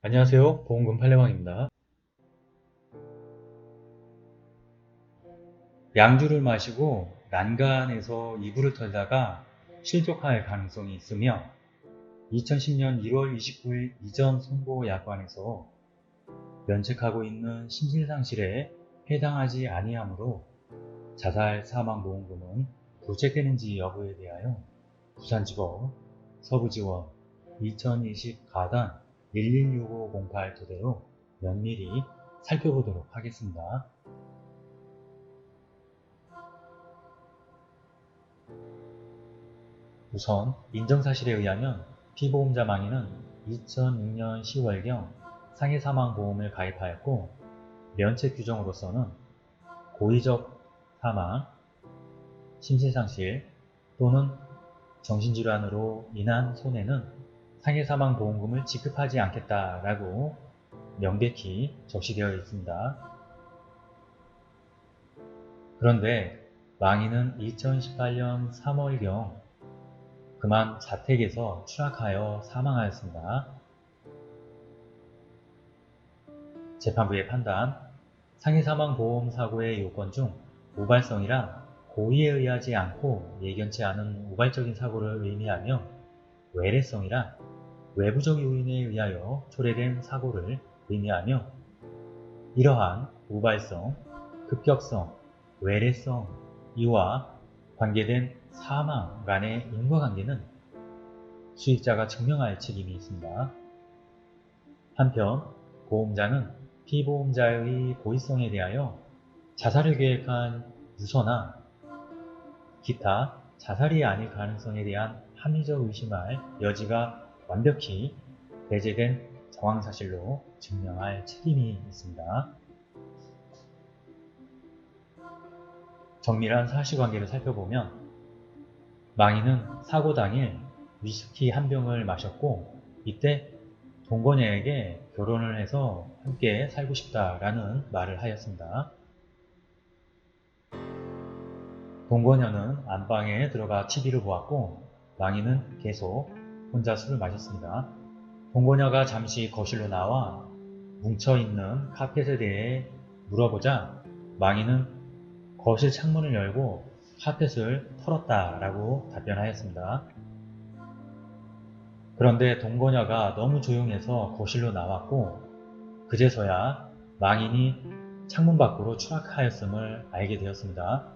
안녕하세요. 보험금 팔례방입니다. 양주를 마시고 난간에서 이불을 털다가 실족할 가능성이 있으며 2010년 1월 29일 이전 선고약관에서 면책하고 있는 심신상실에 해당하지 아니하므로 자살 사망보험금은 부책되는지 여부에 대하여 부산지법 서부지원 2020 가단 116508 토대로 면밀히 살펴보도록 하겠습니다. 우선 인정사실에 의하면 피보험자 망인은 2006년 10월경 상해사망보험을 가입하였고 면책 규정으로서는 고의적 사망, 심신상실 또는 정신질환으로 인한 손해는 상해사망보험금을 지급하지 않겠다라고 명백히 적시되어 있습니다. 그런데 망인은 2018년 3월경 그만 자택에서 추락하여 사망하였습니다. 재판부의 판단, 상해사망보험 사고의 요건 중 우발성이란 고의에 의하지 않고 예견치 않은 우발적인 사고를 의미하며 외래성이란 외부적 요인에 의하여 초래된 사고를 의미하며 이러한 우발성, 급격성, 외래성 이와 관계된 사망 간의 인과관계는 수익자가 증명할 책임이 있습니다. 한편 보험자는 피보험자의 고의성에 대하여 자살을 계획한 유서나 기타 자살이 아닐 가능성에 대한 합리적 의심할 여지가 완벽히 배제된 정황사실로 증명할 책임이 있습니다. 정밀한 사실관계를 살펴보면 망인은 사고 당일 위스키 한 병을 마셨고 이때 동거녀에게 결혼을 해서 함께 살고 싶다라는 말을 하였습니다. 동거녀는 안방에 들어가 TV를 보았고 망인은 계속 혼자 술을 마셨습니다. 동거녀가 잠시 거실로 나와 뭉쳐있는 카펫에 대해 물어보자 망인은 거실 창문을 열고 카펫을 털었다라고 답변하였습니다. 그런데 동거녀가 너무 조용해서 거실로 나왔고 그제서야 망인이 창문 밖으로 추락하였음을 알게 되었습니다.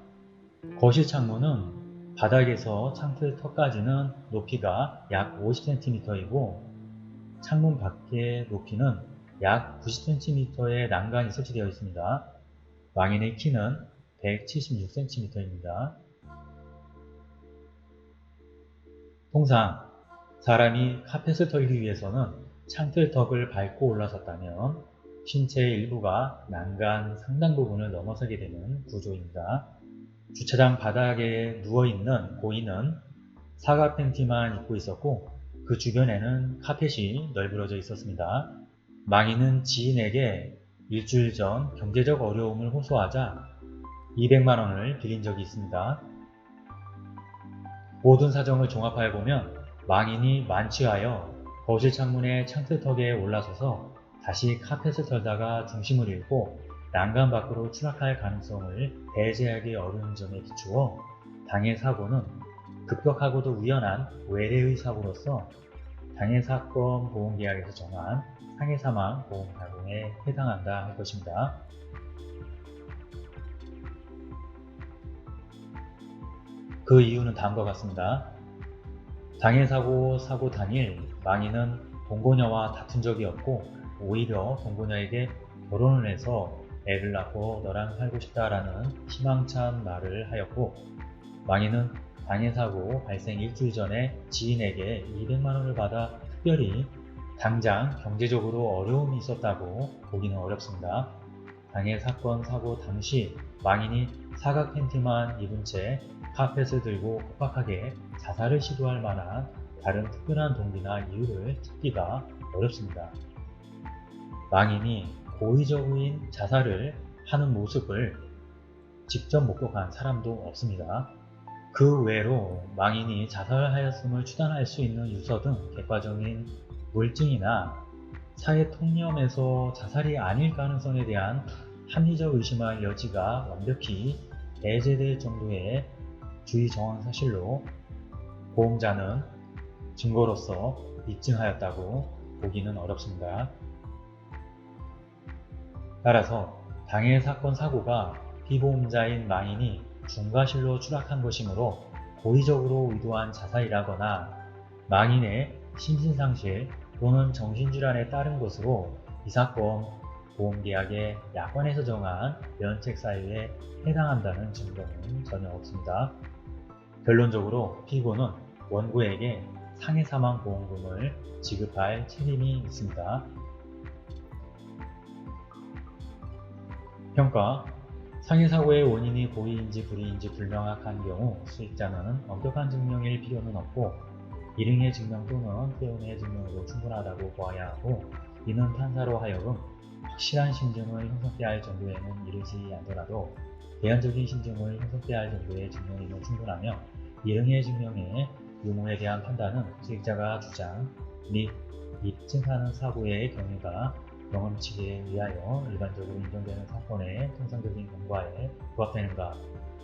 거실 창문은 바닥에서 창틀턱까지는 높이가 약 50cm이고 창문 밖의 높이는 약 90cm의 난간이 설치되어 있습니다. 망인의 키는 176cm입니다. 통상 사람이 카펫을 털기 위해서는 창틀턱을 밟고 올라섰다면 신체의 일부가 난간 상당 부분을 넘어서게 되는 구조입니다. 주차장 바닥에 누워있는 고인은 사각 팬티만 입고 있었고 그 주변에는 카펫이 널브러져 있었습니다. 망인은 지인에게 일주일 전 경제적 어려움을 호소하자 200만 원을 빌린 적이 있습니다. 모든 사정을 종합하여 보면 망인이 만취하여 거실 창문의 창틀턱에 올라서서 다시 카펫을 털다가 중심을 잃고 난간 밖으로 추락할 가능성을 배제하기 어려운 점에 비추어 당해 사고는 급격하고도 우연한 외래의 사고로서 당해 사건 보험계약에서 정한 상해사망 보험 가공에 해당한다 할 것입니다. 그 이유는 다음과 같습니다. 당해사고 사고 당일 망인은 동거녀와 다툰 적이 없고 오히려 동거녀에게 결혼을 해서 애를 낳고 너랑 살고 싶다라는 희망찬 말을 하였고 망인은 당해사고 발생 일주일 전에 지인에게 200만 원을 받아 특별히 당장 경제적으로 어려움이 있었다고 보기는 어렵습니다. 당해 사건 사고 당시 망인이 사각 팬티만 입은 채 카펫을 들고 급박하게 자살을 시도할 만한 다른 특별한 동기나 이유를 찾기가 어렵습니다. 망인이 고의적인 자살을 하는 모습을 직접 목격한 사람도 없습니다. 그 외로 망인이 자살하였음을 추단할 수 있는 유서 등 객관적인 물증이나 사회 통념에서 자살이 아닐 가능성에 대한 합리적 의심할 여지가 완벽히 배제될 정도의 주의 정황 사실로 보험자는 증거로서 입증하였다고 보기는 어렵습니다. 따라서 당해 사건 사고가 피보험자인 망인이 중과실로 추락한 것이므로 고의적으로 의도한 자살이라거나 망인의 심신상실 또는 정신질환에 따른 것으로 이 사건 보험계약의 약관에서 정한 면책 사유에 해당한다는 증거는 전혀 없습니다. 결론적으로 피고는 원고에게 상해사망보험금을 지급할 책임이 있습니다. 평가 상해사고의 원인이 고의인지 불의인지 불명확한 경우 수익자는 엄격한 증명일 필요는 없고 일응의 증명 또는 퇴원의 증명으로 충분하다고 보아야 하고, 이는 판사로 하여금 확실한 심증을 형성케 할 정도에는 이르지 않더라도 대안적인 심증을 형성케 할 정도의 증명이면 충분하며, 일응의 증명의 유무에 대한 판단은 수익자가 주장 및 입증하는 사고의 경위가 경험치에 의하여 일반적으로 인정되는 사건의 통상적인 경과에 부합되는가,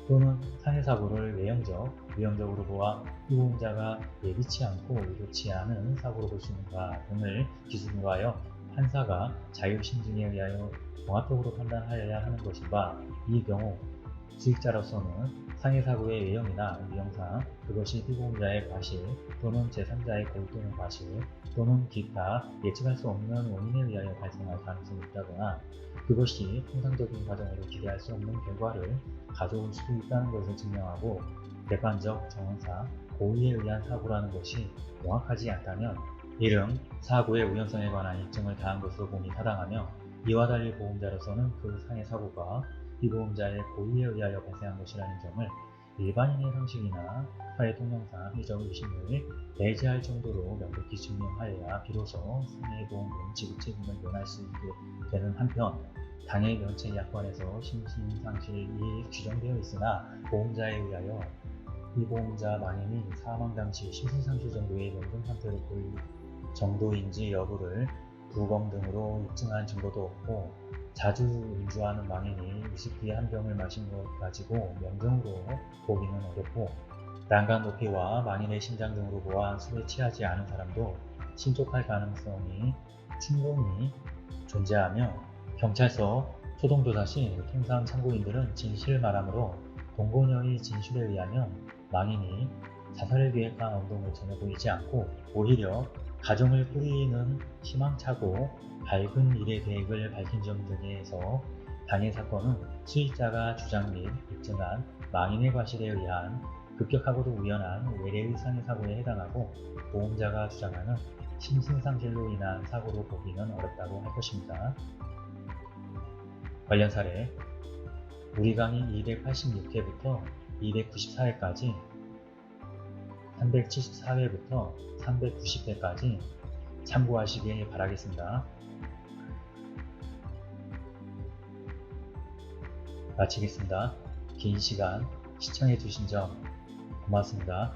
또는 상해사고를 외형적, 유형적으로 보아 피보험자가 예기치 않고 의도치 않은 사고로 볼 수 있는가 등을 기준으로 하여 판사가 자유심증에 의하여 종합적으로 판단하여야 하는 것인가, 이 경우 수익자로서는 상해사고의 외형이나 유형상 그것이 피보험자의 과실 또는 제3자의 고의 또는 과실 또는 기타 예측할 수 없는 원인에 의하여 발생할 가능성이 있다거나, 그것이 통상적인 과정으로 기대할 수 없는 결과를 가져올 수도 있다는 것을 증명하고, 객관적 정황상 고의에 의한 사고라는 것이 명확하지 않다면 일응 사고의 우연성에 관한 입증을 다한 것으로 봄이 타당하며, 이와 달리 보험자로서는 그 상해사고가 피보험자의 고의에 의하여 발생한 것이라는 점을 일반인의 상식이나 사회 통념상 합리적 의심을 배제할 정도로 명백히 증명하여야 비로소 상해보험금 지급 책임을 면할 수 있게 되는 한편, 당해 면책 약관에서 심신상실이 규정되어 있으나 보험자에 의하여 피보험자 망인이 사망 당시 심신상실 정도의 명분 상태로 볼 정도인지 여부를 부검 등으로 입증한 증거도 없고, 자주 음주하는 망인이 위스키 한 병을 마신 것 가지고 명정으로 보기는 어렵고, 난간 높이와 망인의 심장 등으로 보아 술에 취하지 않은 사람도 신족할 가능성이 충분히 존재하며, 경찰서 소동조사 시 통상 참고인들은 진실을 말하므로 동거녀의 진술에 의하면 망인이 자살을 계획한 언동을 전혀 보이지 않고, 오히려 가정을 꾸리는 희망차고 밝은 일의 계획을 밝힌 점 등에서 당해 사건은 수익자가 주장 및 입증한 망인의 과실에 의한 급격하고도 우연한 외래의 상해사고에 해당하고, 보험자가 주장하는 심신상실로 인한 사고로 보기는 어렵다고 할 것입니다. 관련 사례 우리 강의 286회부터 294회까지, 374회부터 390회까지 참고하시길 바라겠습니다. 마치겠습니다. 긴 시간 시청해주신 점 고맙습니다.